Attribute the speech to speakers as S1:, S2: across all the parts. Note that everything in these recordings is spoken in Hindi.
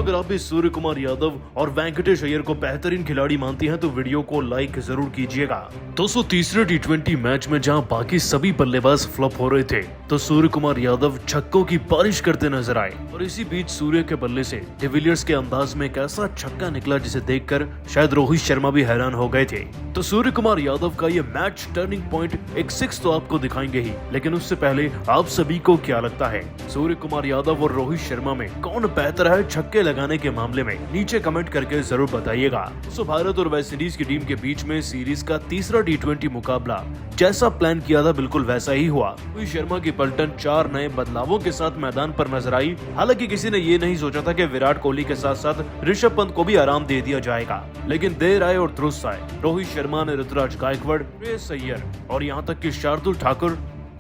S1: दोस्तों अगर आप भी सूर्य कुमार यादव और वेंकटेश अय्यर को बेहतरीन खिलाड़ी मानती हैं तो वीडियो को लाइक जरूर कीजिएगा। दोस्तों तीसरे टी20 मैच में जहां बाकी सभी बल्लेबाज फ्लॉप हो रहे थे तो सूर्य कुमार यादव छक्कों की बारिश करते नजर आए और इसी बीच सूर्य के बल्ले से डिविलियर्स के अंदाज में एक ऐसा छक्का निकला जिसे देखकर शायद रोहित शर्मा भी हैरान हो गए थे। तो सूर्य कुमार यादव का ये मैच टर्निंग पॉइंट एक सिक्स तो आपको दिखाएंगे ही, लेकिन उससे पहले आप सभी को क्या लगता है सूर्य कुमार यादव और रोहित शर्मा में कौन बेहतर है छक्के लगाने के मामले में? नीचे कमेंट करके जरूर बताइएगा। तो भारत और वेस्ट इंडीज की टीम के बीच में सीरीज का तीसरा टी20 मुकाबला जैसा प्लान किया था बिल्कुल वैसा ही हुआ। रोहित शर्मा की पलटन 4 नए बदलावों के साथ मैदान पर नजर आई। हालांकि किसी ने ये नहीं सोचा था कि विराट कोहली के साथ साथ ऋषभ पंत को भी आराम दे दिया जाएगा, लेकिन देर आए और दुरुस्त आए। रोहित शर्मा ने ऋतुराज गायकवाड़, श्रेयस अय्यर और यहाँ तक कि शार्दुल ठाकुर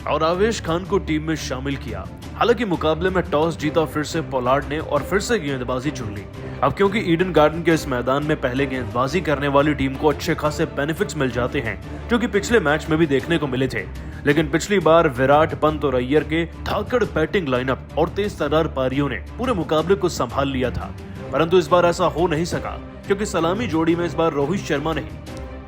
S1: और आवेश खान को टीम में शामिल किया। हालांकि मुकाबले में टॉस जीता फिर से पोलार्ड ने और फिर से गेंदबाजी चुन ली। अब क्योंकि ईडन गार्डन के इस मैदान में पहले गेंदबाजी करने वाली टीम को अच्छे खासे बेनिफिट्स मिल जाते हैं, जो कि पिछले मैच में भी देखने को मिले थे। लेकिन पिछली बार विराट, पंत और अय्यर के धाकड़ बैटिंग लाइनअप और तेज तर्रार पारियों ने पूरे मुकाबले को संभाल लिया था, परंतु इस बार ऐसा हो नहीं सका क्योंकि सलामी जोड़ी में इस बार रोहित शर्मा नहीं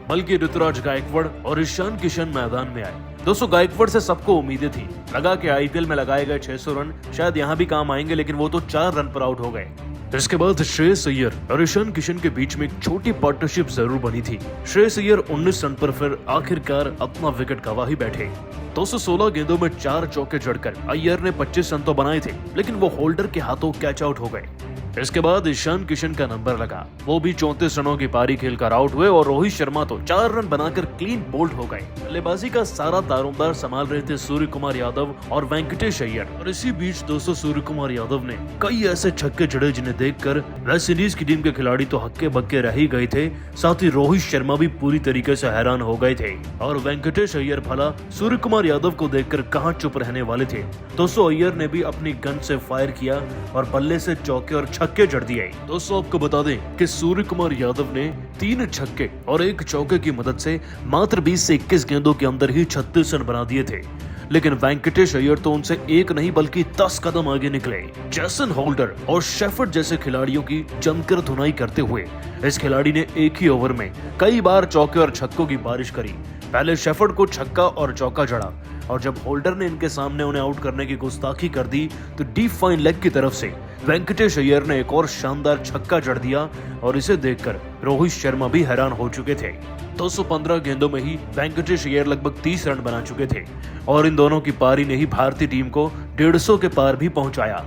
S1: बल्कि ऋतुराज गायकवाड़ और ईशान किशन मैदान में आए। दोस्तों गायकवाड़ से सबको उम्मीदें थी, लगा कि आईपीएल में लगाए गए 600 रन शायद यहाँ भी काम आएंगे, लेकिन वो तो 4 रन पर आउट हो गए। इसके बाद श्रेयस अय्यर और ईशान किशन के बीच में एक छोटी पार्टनरशिप जरूर बनी थी। श्रेयस अय्यर 19 रन पर फिर आखिरकार अपना विकेट गंवा ही बैठे। 216 गेंदों में 4 चौके जड़कर अय्यर ने 25 रन तो बनाए थे, लेकिन वो होल्डर के हाथों कैच आउट हो गए। इसके बाद ईशान किशन का नंबर लगा, वो भी 34 रनों की पारी खेलकर आउट हुए और रोहित शर्मा तो 4 रन बनाकर क्लीन बोल्ड हो गए। बल्लेबाजी का सारा दारोमदार संभाल रहे थे सूर्य कुमार यादव और वेंकटेश अय्यर। और इसी बीच दोस्तों सूर्य कुमार यादव ने कई ऐसे छक्के जड़े जिन्हें देखकर वेस्ट इंडीज की टीम के खिलाड़ी तो हक्के बक्के रह ही गए थे, साथ ही रोहित शर्मा भी पूरी तरीके से हैरान हो गए थे। और वेंकटेश अय्यर भला सूर्य कुमार यादव को देखकर कहाँ चुप रहने वाले थे। दोस्तों अय्यर ने भी अपनी गन से फायर किया और बल्ले से चौके और छक्के जड़ दिए। दोस्तों आपको बता दें कि सूर्य कुमार यादव ने 3 छक्के और 1 चौके की मदद से मात्र 20 से 21 गेंदों के अंदर ही 36 रन बना दिए थे। लेकिन वेंकटेश अय्यर तो उनसे 1 नहीं बल्कि 10 कदम आगे निकले। जैसन होल्डर और शेफर्ड जैसे खिलाड़ियों की जमकर धुनाई करते हुए इस खिलाड़ी ने एक ही ओवर में कई बार चौके और छक्कों की बारिश करी। पहले शेफर्ड को छक्का और चौका जड़ा और जब होल्डर ने इनके सामने उन्हें आउट करने की गुस्ताखी कर दी तो डीप फाइन लेग की तरफ से वेंकटेश अय्यर ने एक और शानदार छक्का जड़ दिया और इसे देखकर रोहित शर्मा भी हैरान हो चुके थे। 215 गेंदों में ही वेंकटेश अय्यर लगभग 30 रन बना चुके थे और इन दोनों की पारी ने ही भारतीय टीम को 150 के पार भी पहुंचाया।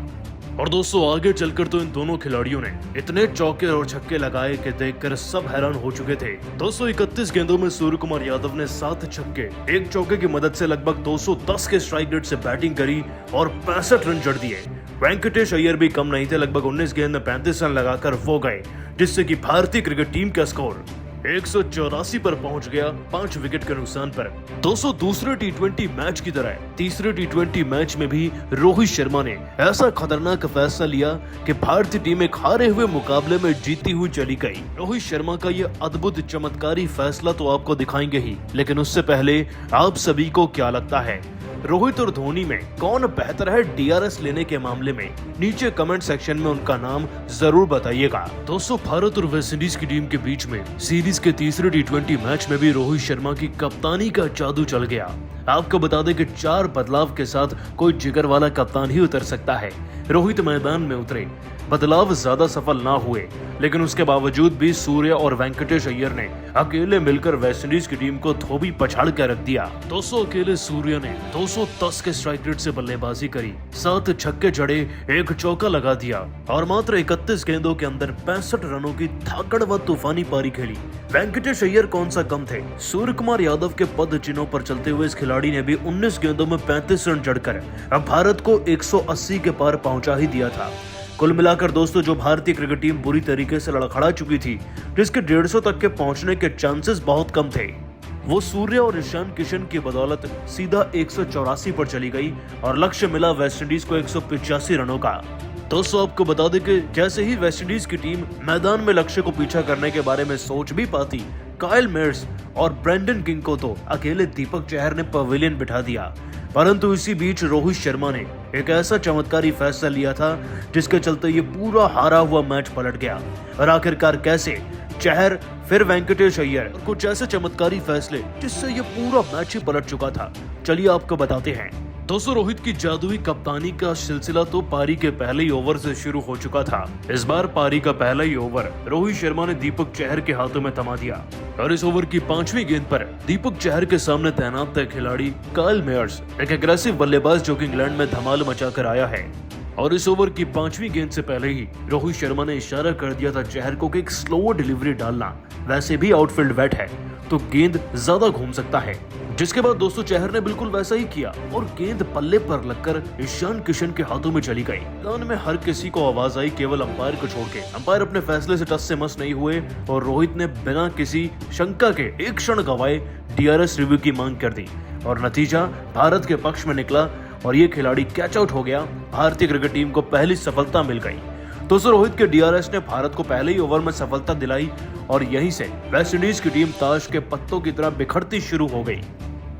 S1: और दोस्तों आगे चलकर तो इन दोनों खिलाड़ियों ने इतने चौके और छक्के लगाए कि देखकर सब हैरान हो चुके थे। 231 गेंदों में सूर्य कुमार यादव ने 7 छक्के, 1 चौके की मदद से लगभग 210 के स्ट्राइक रेट से बैटिंग करी और 65 रन जड़ दिए। वेंकटेश अय्यर भी कम नहीं थे, लगभग 19 गेंद में 35 रन लगाकर वो गए, जिससे कि भारतीय क्रिकेट टीम का स्कोर 184 पर पहुंच गया 5 विकेट के नुकसान पर। दोस्तों दूसरे टी20 मैच की तरह तीसरे टी20 मैच में भी रोहित शर्मा ने ऐसा खतरनाक फैसला लिया कि भारतीय टीम एक हारे हुए मुकाबले में जीती हुई चली गई। रोहित शर्मा का ये अद्भुत चमत्कारी फैसला तो आपको दिखाएंगे ही, लेकिन उससे पहले आप सभी को क्या लगता है रोहित और धोनी में कौन बेहतर है डीआरएस लेने के मामले में? नीचे कमेंट सेक्शन में उनका नाम जरूर बताइएगा। दोस्तों भारत और वेस्ट इंडीज की टीम के बीच में सीरीज के तीसरे टी20 मैच में भी रोहित शर्मा की कप्तानी का जादू चल गया। आपको बता दें कि 4 बदलाव के साथ कोई जिगर वाला कप्तान ही उतर सकता है। रोहित मैदान में उतरे, बदलाव ज्यादा सफल ना हुए, लेकिन उसके बावजूद भी सूर्य और वेंकटेश अय्यर ने अकेले मिलकर वेस्ट इंडीज की टीम को धोबी पछाड़ कर रख दिया। 200 अकेले सूर्य ने 210 के स्ट्राइक रेट से बल्लेबाजी करी, 7 छक्के जड़े, 1 चौका लगा दिया और मात्र 31 गेंदों के अंदर 65 रनों की धाकड़ व तूफानी पारी खेली। वेंकटेश अय्यर कौन सा कम थे? सूर्य कुमार यादव के पद चिन्हों पर चलते हुए इस खिलाड़ी ने भी 19 गेंदों में 35 रन जड़कर अब भारत को 180 के पार पहुंचा ही दिया था। कुल मिलाकर दोस्तों जो भारतीय क्रिकेट टीम बुरी तरीके से लड़खड़ा चुकी थी, जिसके 150 तक के पहुंचने के चांसेस बहुत कम थे, वो सूर्य और ईशान किशन की बदौलत सीधा 184 पर चली गई और लक्ष्य मिला वेस्ट इंडीज को 185 रनों का। दोस्तों आपको बता दें कि जैसे ही वेस्ट इंडीज की टीम मैदान में लक्ष्य को पीछा करने के बारे में सोच भी पाती, काइल मेयर्स और ब्रेंडन किंग को तो अकेले दीपक चहर ने पवेलियन बिठा दिया। परंतु इसी बीच रोहित शर्मा ने एक ऐसा चमत्कारी फैसला लिया था जिसके चलते ये पूरा हारा हुआ मैच पलट गया। और आखिरकार कैसे? चहर फिर वेंकटेश अय्यर और कुछ ऐसे चमत्कारी फैसले जिससे ये पूरा मैच ही पलट चुका था। चलिए आपको बताते हैं। दोस्तों, रोहित की जादुई कप्तानी का सिलसिला तो पारी के पहले ही ओवर से शुरू हो चुका था। इस बार पारी का पहला ही ओवर रोहित शर्मा ने दीपक चहर के हाथों में थमा दिया और इस ओवर की 5वीं गेंद पर दीपक चहर के सामने तैनात थे खिलाड़ी काइल मेयर्स, एक एग्रेसिव बल्लेबाज जो कि इंग्लैंड में धमाल मचाकर आया है। और इस ओवर की 5वीं गेंद से पहले ही रोहित शर्मा ने इशारा कर दिया था चहर को कि एक स्लो डिलीवरी डालना, वैसे भी आउटफील्ड वेट है तो गेंद ज्यादा घूम सकता है। जिसके बाद दोस्तों चहर ने बिल्कुल वैसा ही किया और गेंद पल्ले पर लगकर ईशान किशन के हाथों में चली गई। मैदान में हर किसी को आवाज आई, केवल अंपायर को छोड़ के। अंपायर अपने फैसले से टस से मस नहीं हुए और रोहित ने बिना किसी शंका के एक क्षण गवाए DRS रिव्यू की मांग कर दी और नतीजा भारत के पक्ष में निकला और ये खिलाड़ी कैच आउट हो गया। भारतीय क्रिकेट टीम को पहली सफलता मिल गई। दोस्तों, रोहित के DRS ने भारत को पहले ही ओवर में सफलता दिलाई और यहीं से वेस्टइंडीज की टीम ताश के पत्तों की तरह बिखरती शुरू हो गई।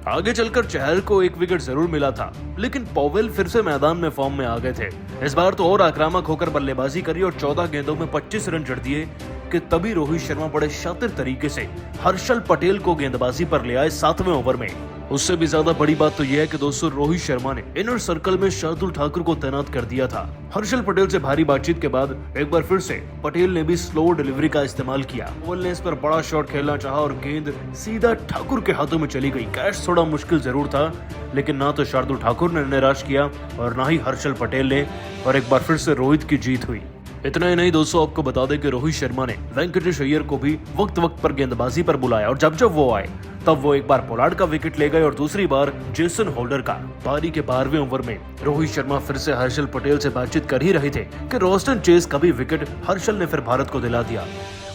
S1: आगे चलकर चहर को एक विकेट जरूर मिला था, लेकिन पॉवेल फिर से मैदान में फॉर्म में आ गए थे। इस बार तो और आक्रामक होकर बल्लेबाजी करी और 14 गेंदों में 25 रन जड़ दिए कि तभी रोहित शर्मा बड़े शातिर तरीके से हर्षल पटेल को गेंदबाजी पर ले आए 7वें ओवर में। उससे भी ज्यादा बड़ी बात तो यह है कि दोस्तों रोहित शर्मा ने इनर सर्कल में शार्दुल ठाकुर को तैनात कर दिया था। हर्षल पटेल से भारी बातचीत के बाद एक बार फिर से पटेल ने भी स्लो डिलीवरी का इस्तेमाल किया। पटेल ने इस पर बड़ा शॉट खेलना चाहा और गेंद सीधा ठाकुर के हाथों में चली गई। कैच थोड़ा मुश्किल जरूर था, लेकिन ना तो शार्दुल ठाकुर ने निराश किया और ना ही हर्षल पटेल ने, और एक बार फिर से रोहित की जीत हुई। इतना ही नहीं दोस्तों, आपको बता दें कि रोहित शर्मा ने वेंकटेश अय्यर को भी वक्त वक्त पर गेंदबाजी पर बुलाया और जब जब वो आए तब वो एक बार पोलार्ड का विकेट ले गए और दूसरी बार जेसन होल्डर का। पारी के 12वें ओवर में रोहित शर्मा फिर से हर्षल पटेल से बातचीत कर ही रहे थे कि रोस्टन चेस का भी विकेट हर्षल ने फिर भारत को दिला दिया।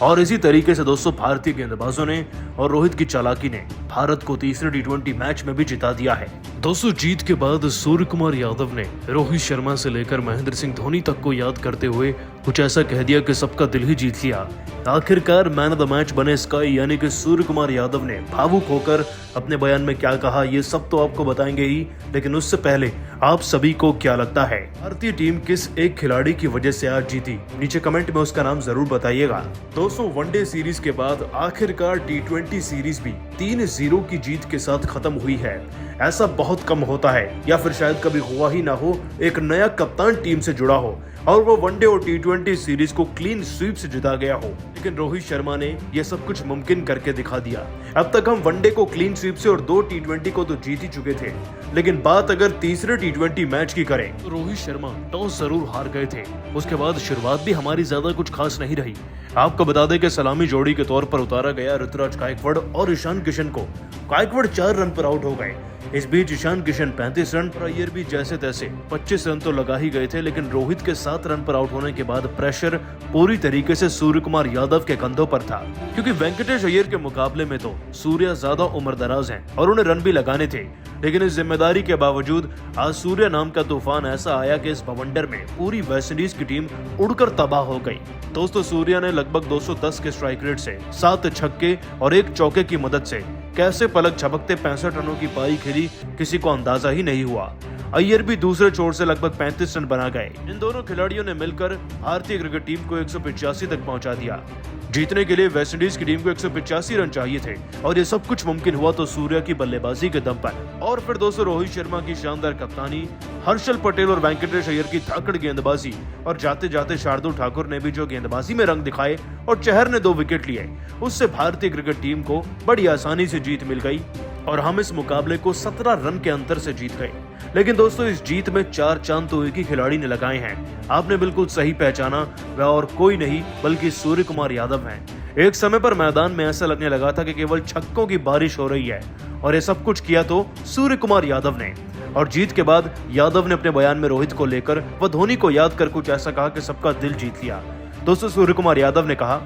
S1: और इसी तरीके से दोस्तों भारतीय गेंदबाजों ने और रोहित की चालाकी ने भारत को तीसरे T20 मैच में भी जिता दिया है। दोस्तों, जीत के बाद सूर्य कुमार यादव ने रोहित शर्मा से लेकर महेंद्र सिंह धोनी तक को याद करते हुए कुछ ऐसा कह दिया कि सबका दिल ही जीत लिया। आखिरकार मैन ऑफ द मैच बने स्काई यानी कि सूर्य कुमार यादव ने भावुक होकर अपने बयान में क्या कहा ये सब तो आपको बताएंगे ही, लेकिन उससे पहले आप सभी को क्या लगता है भारतीय टीम किस एक खिलाड़ी की वजह से आज जीती? नीचे कमेंट में उसका नाम जरूर बताइएगा। दोस्तों, वनडे सीरीज के बाद आखिरकार T20 सीरीज भी 3-0 की जीत के साथ खत्म हुई है। ऐसा बहुत कम होता है या फिर शायद कभी हुआ ही ना हो, एक नया कप्तान टीम से जुड़ा हो और वो वनडे और T20 सीरीज को क्लीन स्वीप से जिता गया हो। लेकिन रोहित शर्मा ने यह सब कुछ मुमकिन करके दिखा दिया। अब तक हम वनडे को क्लीन स्वीप से और 2 T20 को तो जीत ही चुके थे, लेकिन बात अगर तीसरे T20 मैच की करें तो रोहित शर्मा टॉस जरूर हार गए थे। उसके बाद शुरुआत भी हमारी ज्यादा कुछ खास नहीं रही। आपको बता दें कि सलामी जोड़ी के तौर पर उतारा गया ऋतुराज गायकवाड़ और ईशान किशन को। गायकवाड़ 4 रन पर आउट हो गए। इस बीच ईशान किशन 35 रन और अय्यर भी जैसे तैसे 25 रन तो लगा ही गए थे, लेकिन रोहित के 7 रन पर आउट होने के बाद प्रेशर पूरी तरीके से सूर्य कुमार यादव के कंधों पर था, क्योंकि वेंकटेश अय्यर के मुकाबले में तो सूर्य ज्यादा उम्रदराज हैं और उन्हें रन भी लगाने थे। लेकिन इस जिम्मेदारी के बावजूद आज सूर्य नाम का तूफान ऐसा आया कि इस बवंडर में पूरी वेस्टइंडीज की टीम उड़कर तबाह हो गई। दोस्तों, सूर्य ने लगभग 210 के स्ट्राइक रेट से 7 छक्के और 1 चौके की मदद से कैसे पलक झपकते 65 रनों की पारी खेली, किसी को अंदाजा ही नहीं हुआ। अय्यर भी दूसरे छोर से लगभग 35 रन बना गए। इन दोनों खिलाड़ियों ने मिलकर भारतीय क्रिकेट टीम को 185 तक पहुंचा दिया। जीतने के लिए वेस्टइंडीज की टीम को 185 रन चाहिए थे और ये सब कुछ मुमकिन हुआ तो सूर्य की बल्लेबाजी के दम पर। और फिर दोस्तों रोहित शर्मा की शानदार कप्तानी, हर्षल पटेल और वेंकटेश अय्यर की धाकड़ गेंदबाजी और जाते जाते शार्दुल ठाकुर ने भी जो गेंदबाजी में रंग दिखाए और चहर ने 2 विकेट लिए, उससे भारतीय क्रिकेट टीम को बड़ी आसानी से जीत मिल गई और हम इस मुकाबले को 17 रन के अंतर से जीत गए। लेकिन दोस्तों, इस जीत में 4 चांद तो एक ही खिलाड़ी ने लगाए हैं। आपने बिल्कुल सही पहचाना, वह और कोई नहीं बल्कि सूर्य कुमार यादव हैं। एक समय पर मैदान में ऐसा लगने लगा था कि केवल छक्कों की बारिश हो रही है और ये सब कुछ किया तो सूर्य कुमार यादव ने। और जीत के बाद यादव ने अपने बयान में रोहित को लेकर व धोनी को याद कर कुछ ऐसा कहा कि सबका दिल जीत लिया। दोस्तों, सूर्य कुमार यादव ने कहा,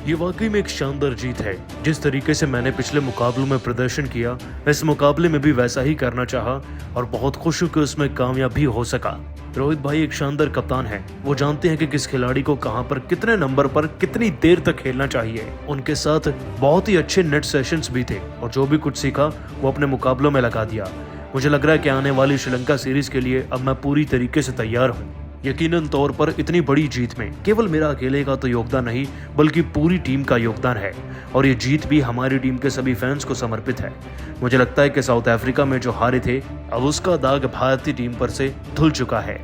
S1: ये वाकई में एक शानदार जीत है। जिस तरीके से मैंने पिछले मुकाबलों में प्रदर्शन किया, इस मुकाबले में भी वैसा ही करना चाहा और बहुत खुश हूं कि उसमें कामयाब भी हो सका। रोहित भाई एक शानदार कप्तान है। वो जानते हैं कि किस खिलाड़ी को कहां पर कितने नंबर पर कितनी देर तक खेलना चाहिए। उनके साथ बहुत ही अच्छे नेट सेशंस भी थे और जो भी कुछ सीखा वो अपने मुकाबलों में लगा दिया। मुझे लग रहा है कि आने वाली श्रीलंका सीरीज के लिए अब मैं पूरी तरीके से तैयार हूँ। यकीनन तौर पर इतनी बड़ी जीत में केवल मेरा अकेले का तो योगदान नहीं, बल्कि पूरी टीम का योगदान है और ये जीत भी हमारी टीम के सभी फैंस को समर्पित है। मुझे लगता है कि साउथ अफ्रीका में जो हारे थे, अब उसका दाग भारतीय टीम पर से धुल चुका है।